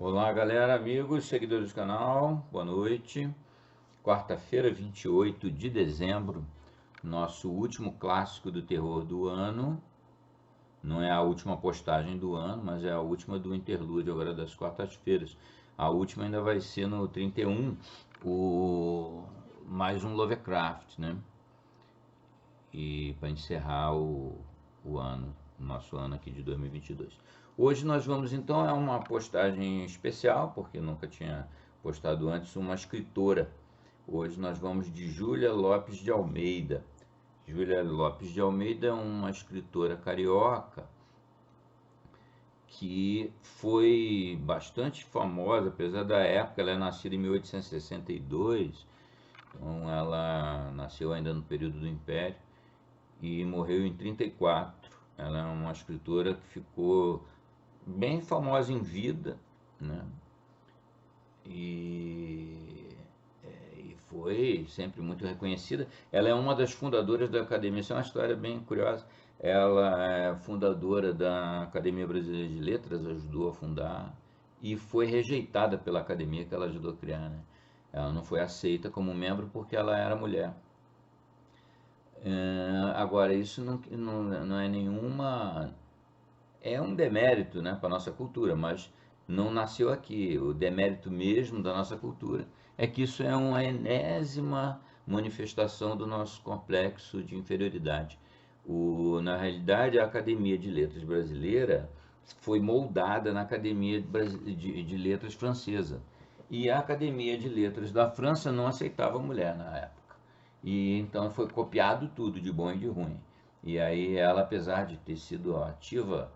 Olá, galera, amigos, seguidores do canal, boa noite. Quarta-feira, 28 de dezembro, nosso último clássico do terror do ano. Não é a última postagem do ano, mas é a última do interlúdio agora das quartas-feiras. A última ainda vai ser no 31, mais um Lovecraft, né? E para encerrar o ano, nosso ano aqui de 2022. Hoje nós vamos então, é uma postagem especial, porque nunca tinha postado antes, uma escritora. Hoje nós vamos de Júlia Lopes de Almeida. Júlia Lopes de Almeida é uma escritora carioca que foi bastante famosa, apesar da época. Ela é nascida em 1862, então ela nasceu ainda no período do Império e morreu em 34. Ela é uma escritora que ficou bem famosa em vida, né? E, e foi sempre muito reconhecida. Ela é uma das fundadoras da Academia, isso é uma história bem curiosa. Ela é fundadora da Academia Brasileira de Letras, ajudou a fundar, e foi rejeitada pela academia que ela ajudou a criar, né? Ela não foi aceita como membro porque ela era mulher. Agora, isso não é nenhuma. É um demérito, né, para a nossa cultura, mas não nasceu aqui. O demérito mesmo da nossa cultura é que isso é uma enésima manifestação do nosso complexo de inferioridade. Na realidade, a Academia de Letras Brasileira foi moldada na Academia de Letras Francesa. E a Academia de Letras da França não aceitava mulher na época. E então foi copiado tudo, de bom e de ruim. E aí ela, apesar de ter sido ativa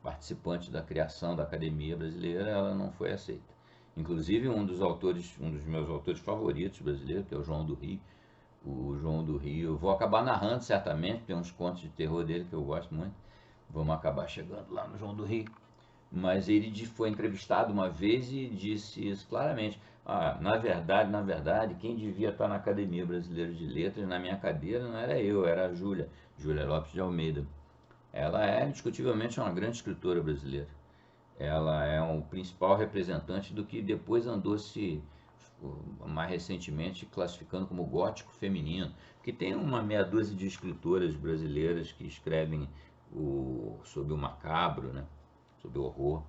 participante da criação da Academia Brasileira, ela não foi aceita. Inclusive um dos autores, um dos meus autores favoritos brasileiros, que é o João do Rio. O João do Rio, eu vou acabar narrando certamente, tem uns contos de terror dele que eu gosto muito. Vamos acabar chegando lá no João do Rio. Mas ele foi entrevistado uma vez e disse isso claramente. Na verdade, quem devia estar na Academia Brasileira de Letras, na minha cadeira, não era eu, era a Júlia Lopes de Almeida. Ela é indiscutivelmente uma grande escritora brasileira. Ela é o principal representante do que depois andou se, mais recentemente, classificando como gótico feminino, que tem uma meia dúzia de escritoras brasileiras que escrevem sobre o macabro, né? Sobre o horror.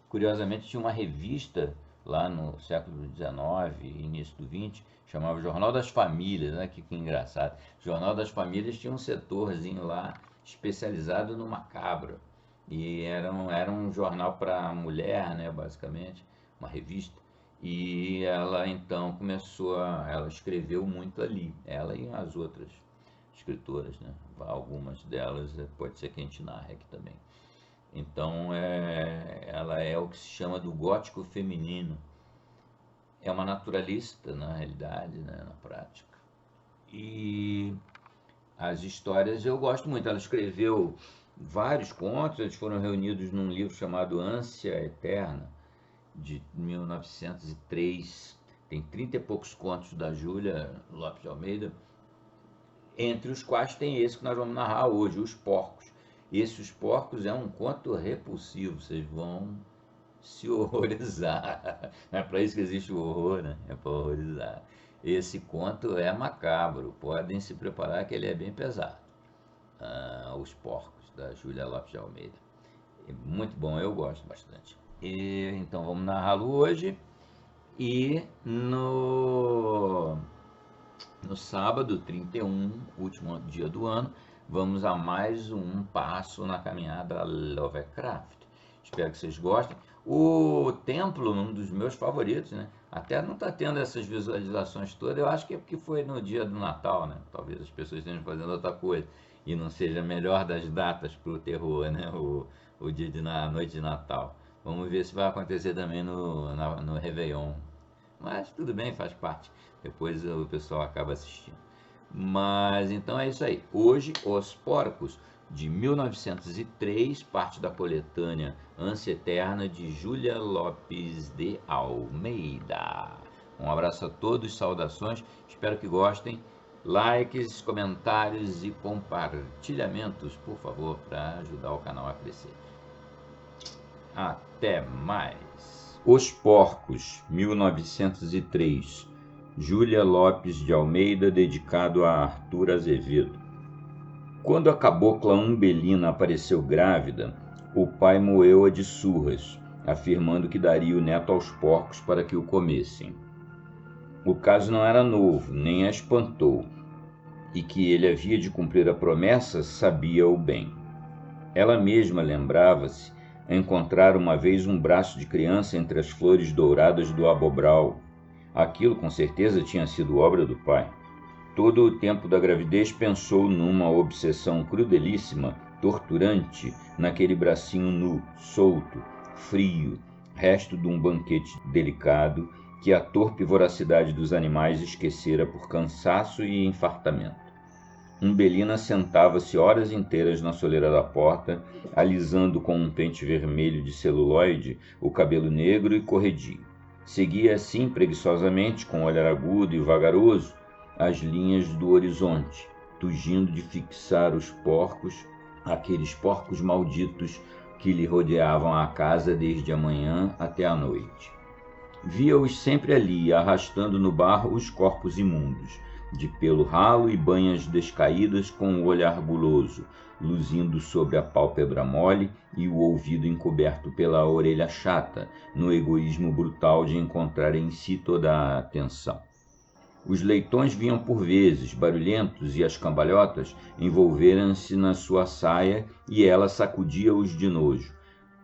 Curiosamente, tinha uma revista lá no século XIX, início do XX, chamava Jornal das Famílias, né? Que engraçado. Jornal das Famílias tinha um setorzinho lá especializado no macabro. E era um jornal para mulher, né, basicamente, uma revista. E ela então ela escreveu muito ali, ela e as outras escritoras, né? Algumas delas pode ser que a gente narre aqui também. Então ela é o que se chama do gótico feminino. É uma naturalista na realidade, né, na prática. E as histórias eu gosto muito. Ela escreveu vários contos, eles foram reunidos num livro chamado Ânsia Eterna, de 1903. Tem 30 e poucos contos da Júlia Lopes de Almeida, entre os quais tem esse que nós vamos narrar hoje, Os Porcos. Os Porcos é um conto repulsivo, vocês vão se horrorizar. Não é para isso que existe o horror, né? É para horrorizar. Esse conto é macabro, podem se preparar que ele é bem pesado. Os Porcos, da Júlia Lopes de Almeida. É muito bom, eu gosto bastante. Então vamos narrá-lo hoje. E no sábado, 31, último dia do ano, vamos a mais um passo na caminhada Lovecraft. Espero que vocês gostem. O templo, um dos meus favoritos, né? Até não está tendo essas visualizações todas. Eu acho que é porque foi no dia do Natal, né? Talvez as pessoas estejam fazendo outra coisa e não seja a melhor das datas para o terror, né? O dia a noite de Natal. Vamos ver se vai acontecer também no Réveillon. Mas tudo bem, faz parte. Depois o pessoal acaba assistindo. Mas então é isso aí. Hoje, Os Porcos, de 1903, parte da coletânea Ânsia Eterna, de Júlia Lopes de Almeida. Um abraço a todos, saudações, espero que gostem. Likes, comentários e compartilhamentos, por favor, para ajudar o canal a crescer. Até mais! Os Porcos, 1903, Júlia Lopes de Almeida, dedicado a Arthur Azevedo. Quando a cabocla Umbelina apareceu grávida, o pai moeu-a de surras, afirmando que daria o neto aos porcos para que o comessem. O caso não era novo, nem a espantou, e que ele havia de cumprir a promessa sabia-o bem. Ela mesma lembrava-se encontrar uma vez um braço de criança entre as flores douradas do abobral. Aquilo com certeza tinha sido obra do pai. Todo o tempo da gravidez pensou numa obsessão crudelíssima, torturante, naquele bracinho nu, solto, frio, resto de um banquete delicado que a torpe voracidade dos animais esquecera por cansaço e infartamento. Umbelina sentava-se horas inteiras na soleira da porta, alisando com um pente vermelho de celuloide o cabelo negro e corredio. Seguia assim preguiçosamente, com o olhar agudo e vagaroso, as linhas do horizonte, tugindo de fixar os porcos, aqueles porcos malditos que lhe rodeavam a casa desde a manhã até a noite. Via-os sempre ali, arrastando no barro os corpos imundos, de pelo ralo e banhas descaídas, com o olhar guloso, luzindo sobre a pálpebra mole e o ouvido encoberto pela orelha chata, no egoísmo brutal de encontrar em si toda a atenção. Os leitões vinham por vezes, barulhentos, e as cambalhotas envolveram-se na sua saia e ela sacudia-os de nojo,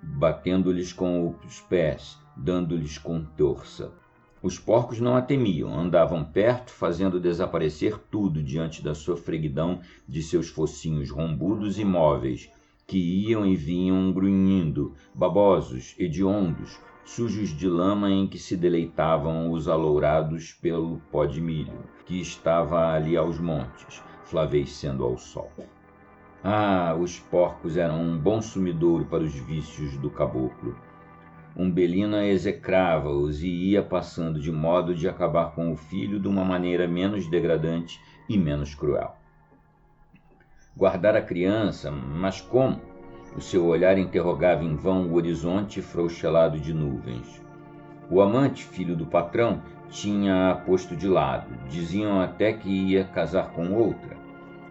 batendo-lhes com os pés, dando-lhes com torça. Os porcos não a temiam, andavam perto, fazendo desaparecer tudo diante da sofreguidão de seus focinhos rombudos e móveis, que iam e vinham grunhindo, babosos, hediondos, sujos de lama em que se deleitavam os alourados pelo pó de milho, que estava ali aos montes, flavescendo ao sol. Ah, os porcos eram um bom sumidouro para os vícios do caboclo. Umbelina execrava-os e ia passando de modo de acabar com o filho de uma maneira menos degradante e menos cruel. Guardar a criança, mas como? O seu olhar interrogava em vão o horizonte frouxelado de nuvens. O amante, filho do patrão, tinha-a posto de lado. Diziam até que ia casar com outra.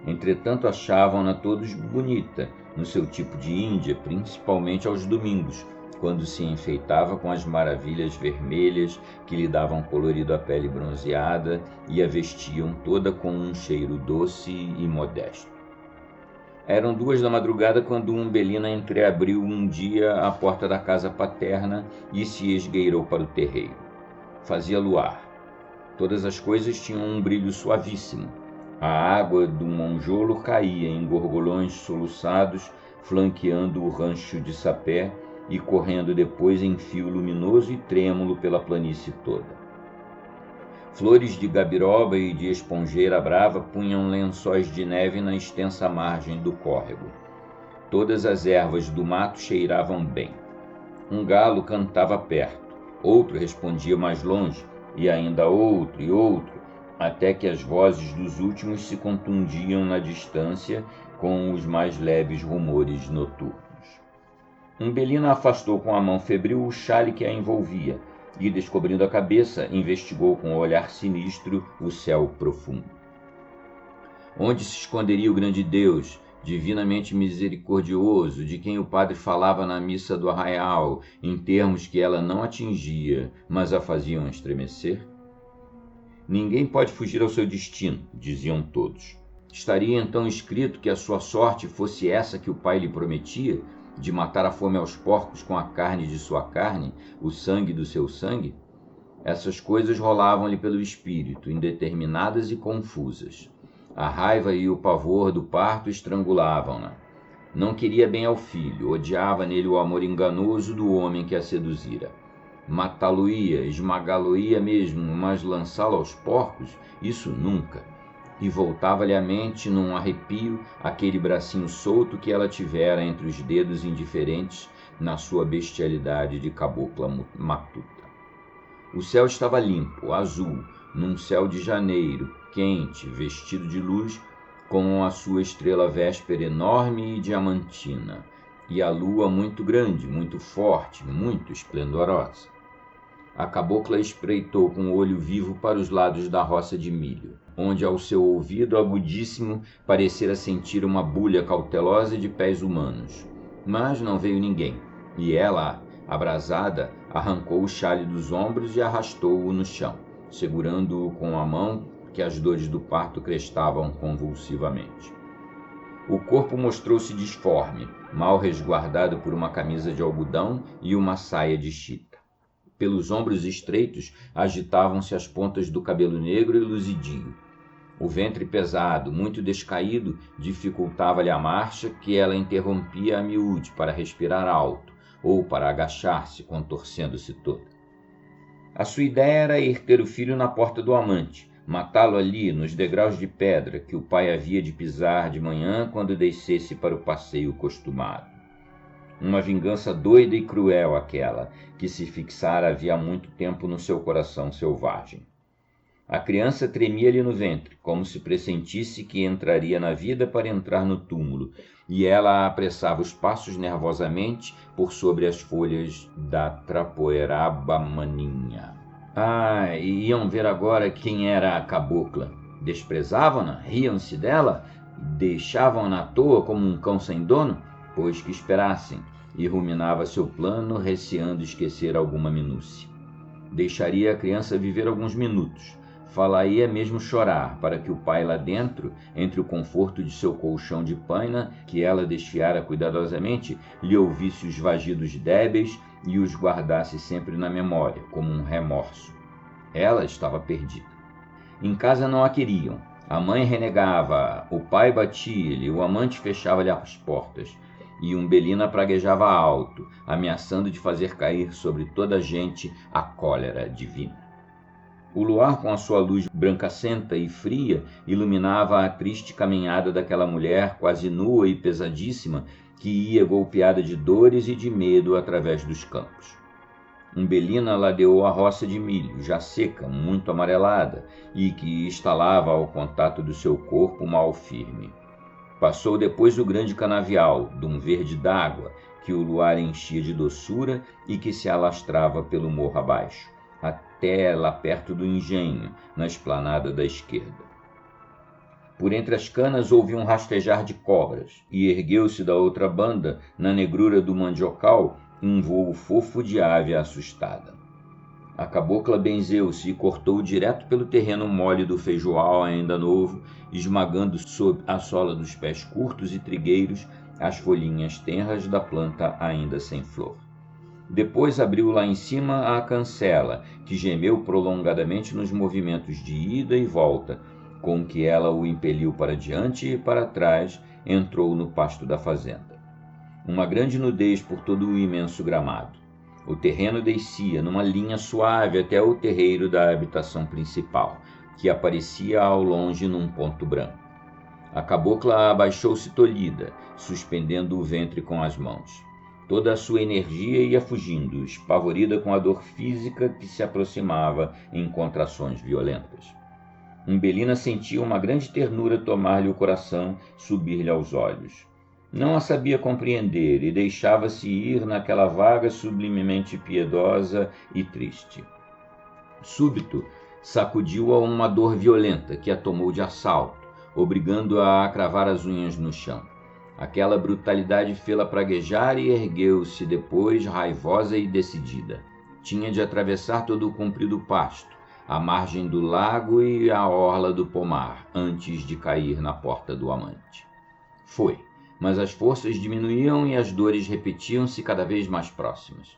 Entretanto, achavam-na todos bonita, no seu tipo de índia, principalmente aos domingos, quando se enfeitava com as maravilhas vermelhas que lhe davam colorido à pele bronzeada e a vestiam toda com um cheiro doce e modesto. Eram 2 da madrugada quando Umbelina entreabriu um dia a porta da casa paterna e se esgueirou para o terreiro. Fazia luar. Todas as coisas tinham um brilho suavíssimo. A água do monjolo caía em gorgolhões soluçados, flanqueando o rancho de sapé e correndo depois em fio luminoso e trêmulo pela planície toda. Flores de gabiroba e de esponjeira brava punham lençóis de neve na extensa margem do córrego. Todas as ervas do mato cheiravam bem. Um galo cantava perto, outro respondia mais longe, e ainda outro e outro, até que as vozes dos últimos se contundiam na distância com os mais leves rumores noturnos. Umbelina afastou com a mão febril o xale que a envolvia e, descobrindo a cabeça, investigou com o olhar sinistro o céu profundo. Onde se esconderia o grande Deus, divinamente misericordioso, de quem o padre falava na missa do arraial, em termos que ela não atingia, mas a faziam estremecer? Ninguém pode fugir ao seu destino, diziam todos. Estaria então escrito que a sua sorte fosse essa que o pai lhe prometia, de matar a fome aos porcos com a carne de sua carne, o sangue do seu sangue? Essas coisas rolavam-lhe pelo espírito, indeterminadas e confusas. A raiva e o pavor do parto estrangulavam-na. Não queria bem ao filho, odiava nele o amor enganoso do homem que a seduzira. Matá-lo-ia, esmagá-lo-ia mesmo, mas lançá-lo aos porcos, isso nunca. E voltava-lhe à mente, num arrepio, aquele bracinho solto que ela tivera entre os dedos indiferentes na sua bestialidade de cabocla matuta. O céu estava limpo, azul, num céu de janeiro, quente, vestido de luz, com a sua estrela véspera enorme e diamantina, e a lua muito grande, muito forte, muito esplendorosa. A cabocla espreitou com o olho vivo para os lados da roça de milho, onde ao seu ouvido agudíssimo parecera sentir uma bulha cautelosa de pés humanos. Mas não veio ninguém, e ela, abrasada, arrancou o xale dos ombros e arrastou-o no chão, segurando-o com a mão que as dores do parto crestavam convulsivamente. O corpo mostrou-se disforme, mal resguardado por uma camisa de algodão e uma saia de chita. Pelos ombros estreitos agitavam-se as pontas do cabelo negro e luzidio. O ventre pesado, muito descaído, dificultava-lhe a marcha, que ela interrompia a miúde para respirar alto ou para agachar-se, contorcendo-se toda. A sua ideia era ir ter o filho na porta do amante, matá-lo ali, nos degraus de pedra que o pai havia de pisar de manhã quando descesse para o passeio costumado. Uma vingança doida e cruel aquela, que se fixara havia muito tempo no seu coração selvagem. A criança tremia-lhe no ventre, como se pressentisse que entraria na vida para entrar no túmulo, e ela apressava os passos nervosamente por sobre as folhas da trapoeraba maninha. E iam ver agora quem era a cabocla. Desprezavam-na, riam-se dela, deixavam-na à toa como um cão sem dono, pois que esperassem, e ruminava seu plano, receando esquecer alguma minúcia. Deixaria a criança viver alguns minutos, falaria mesmo chorar, para que o pai lá dentro, entre o conforto de seu colchão de paina, que ela desfiara cuidadosamente, lhe ouvisse os vagidos débeis e os guardasse sempre na memória, como um remorso. Ela estava perdida. Em casa não a queriam. A mãe renegava, o pai batia-lhe, o amante fechava-lhe as portas, e Umbelina praguejava alto, ameaçando de fazer cair sobre toda a gente a cólera divina. O luar, com a sua luz brancacenta e fria, iluminava a triste caminhada daquela mulher quase nua e pesadíssima que ia golpeada de dores e de medo através dos campos. Umbelina ladeou a roça de milho, já seca, muito amarelada, e que estalava ao contato do seu corpo mal firme. Passou depois o grande canavial, de um verde d'água, que o luar enchia de doçura e que se alastrava pelo morro abaixo, até lá perto do engenho, na esplanada da esquerda. Por entre as canas houve um rastejar de cobras, e ergueu-se da outra banda, na negrura do mandiocal, um vôo fofo de ave assustada. A cabocla benzeu-se e cortou direto pelo terreno mole do feijoal ainda novo, esmagando sob a sola dos pés curtos e trigueiros as folhinhas tenras da planta ainda sem flor. Depois abriu lá em cima a cancela, que gemeu prolongadamente nos movimentos de ida e volta, com que ela o impeliu para diante e para trás, entrou no pasto da fazenda. Uma grande nudez por todo o imenso gramado. O terreno descia numa linha suave até o terreiro da habitação principal, que aparecia ao longe num ponto branco. A cabocla abaixou-se tolhida, suspendendo o ventre com as mãos. Toda a sua energia ia fugindo, espavorida com a dor física que se aproximava em contrações violentas. Umbelina sentia uma grande ternura tomar-lhe o coração, subir-lhe aos olhos. Não a sabia compreender e deixava-se ir naquela vaga sublimemente piedosa e triste. Súbito, sacudiu-a uma dor violenta que a tomou de assalto, obrigando-a a cravar as unhas no chão. Aquela brutalidade fê-la praguejar e ergueu-se depois, raivosa e decidida. Tinha de atravessar todo o comprido pasto, a margem do lago e a orla do pomar, antes de cair na porta do amante. Foi. Mas as forças diminuíam e as dores repetiam-se cada vez mais próximas.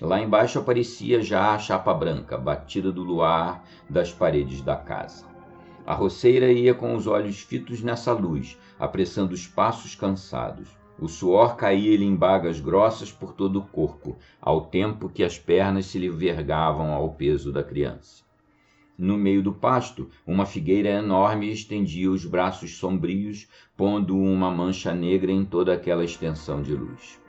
Lá embaixo aparecia já a chapa branca, batida do luar das paredes da casa. A roceira ia com os olhos fitos nessa luz, apressando os passos cansados. O suor caía-lhe em bagas grossas por todo o corpo, ao tempo que as pernas se lhe vergavam ao peso da criança. No meio do pasto, uma figueira enorme estendia os braços sombrios, pondo uma mancha negra em toda aquela extensão de luz.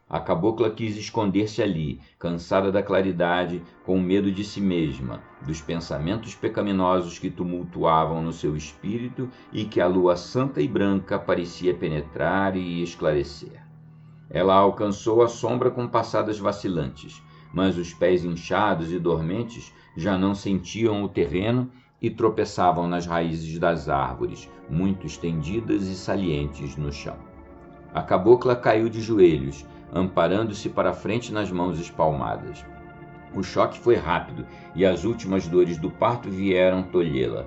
A cabocla quis esconder-se ali, cansada da claridade, com medo de si mesma, dos pensamentos pecaminosos que tumultuavam no seu espírito e que a lua santa e branca parecia penetrar e esclarecer. Ela alcançou a sombra com passadas vacilantes, mas os pés inchados e dormentes já não sentiam o terreno e tropeçavam nas raízes das árvores, muito estendidas e salientes no chão. A cabocla caiu de joelhos, amparando-se para a frente nas mãos espalmadas. O choque foi rápido e as últimas dores do parto vieram tolhê-la.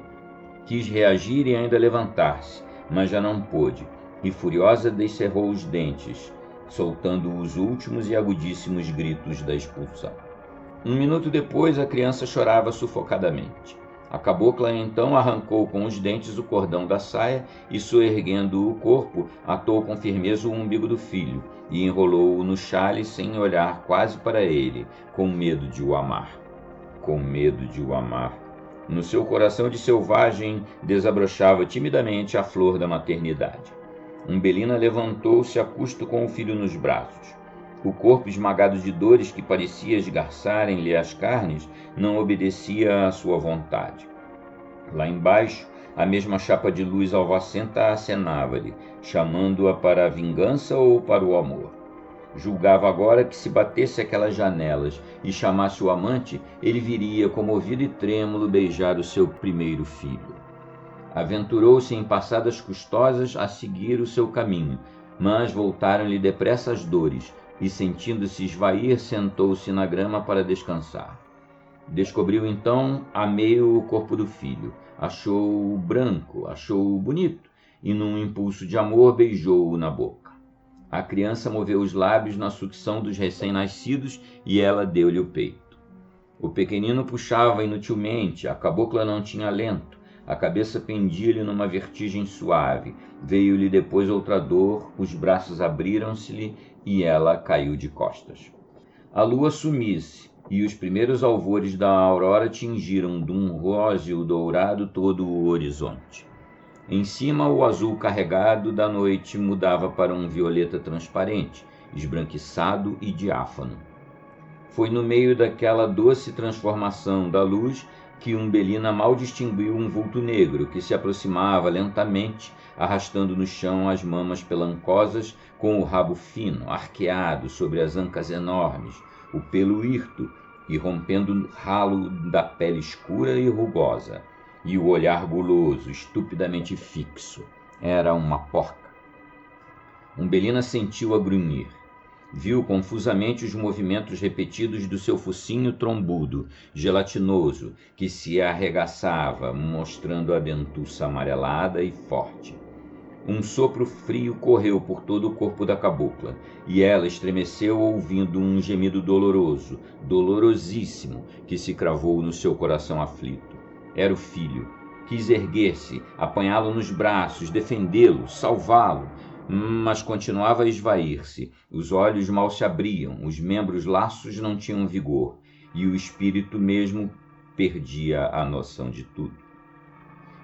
Quis reagir e ainda levantar-se, mas já não pôde, e furiosa descerrou os dentes, soltando os últimos e agudíssimos gritos da expulsão. Um minuto depois, a criança chorava sufocadamente. A cabocla então arrancou com os dentes o cordão da saia e, soerguendo o corpo, atou com firmeza o umbigo do filho e enrolou-o no xale sem olhar quase para ele, com medo de o amar. Com medo de o amar. No seu coração de selvagem desabrochava timidamente a flor da maternidade. Umbelina levantou-se a custo com o filho nos braços. O corpo esmagado de dores que parecia esgarçarem-lhe as carnes não obedecia à sua vontade. Lá embaixo, a mesma chapa de luz alvacenta acenava-lhe, chamando-a para a vingança ou para o amor. Julgava agora que se batesse aquelas janelas e chamasse o amante, ele viria, comovido e trêmulo, beijar o seu primeiro filho. Aventurou-se em passadas custosas a seguir o seu caminho, mas voltaram-lhe depressa as dores, e, sentindo-se esvair, sentou-se na grama para descansar. Descobriu então a meio o corpo do filho. Achou-o branco, achou-o bonito, e num impulso de amor beijou-o na boca. A criança moveu os lábios na sucção dos recém-nascidos e ela deu-lhe o peito. O pequenino puxava inutilmente, a cabocla não tinha alento, a cabeça pendia-lhe numa vertigem suave, veio-lhe depois outra dor, os braços abriram-se-lhe e ela caiu de costas. A lua sumia-se, e os primeiros alvores da aurora tingiram de um róseo dourado todo o horizonte. Em cima, o azul carregado da noite mudava para um violeta transparente, esbranquiçado e diáfano. Foi no meio daquela doce transformação da luz que Umbelina mal distinguiu um vulto negro que se aproximava lentamente, arrastando no chão as mamas pelancosas, com o rabo fino, arqueado sobre as ancas enormes, o pelo hirto e rompendo o ralo da pele escura e rugosa, e o olhar guloso, estupidamente fixo. Era uma porca. Umbelina sentiu-a grunhir. Viu confusamente os movimentos repetidos do seu focinho trombudo, gelatinoso, que se arregaçava, mostrando a dentuça amarelada e forte. Um sopro frio correu por todo o corpo da cabocla, e ela estremeceu ouvindo um gemido doloroso, dolorosíssimo, que se cravou no seu coração aflito. Era o filho. Quis erguer-se, apanhá-lo nos braços, defendê-lo, salvá-lo, mas continuava a esvair-se. Os olhos mal se abriam, os membros laços não tinham vigor, e o espírito mesmo perdia a noção de tudo.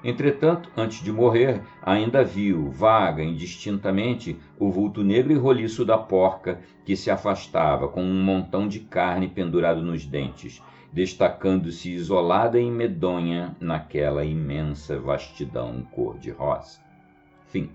Entretanto, antes de morrer, ainda viu, vaga, indistintamente, o vulto negro e roliço da porca, que se afastava com um montão de carne pendurado nos dentes, destacando-se isolada e medonha naquela imensa vastidão cor-de-rosa. Fim.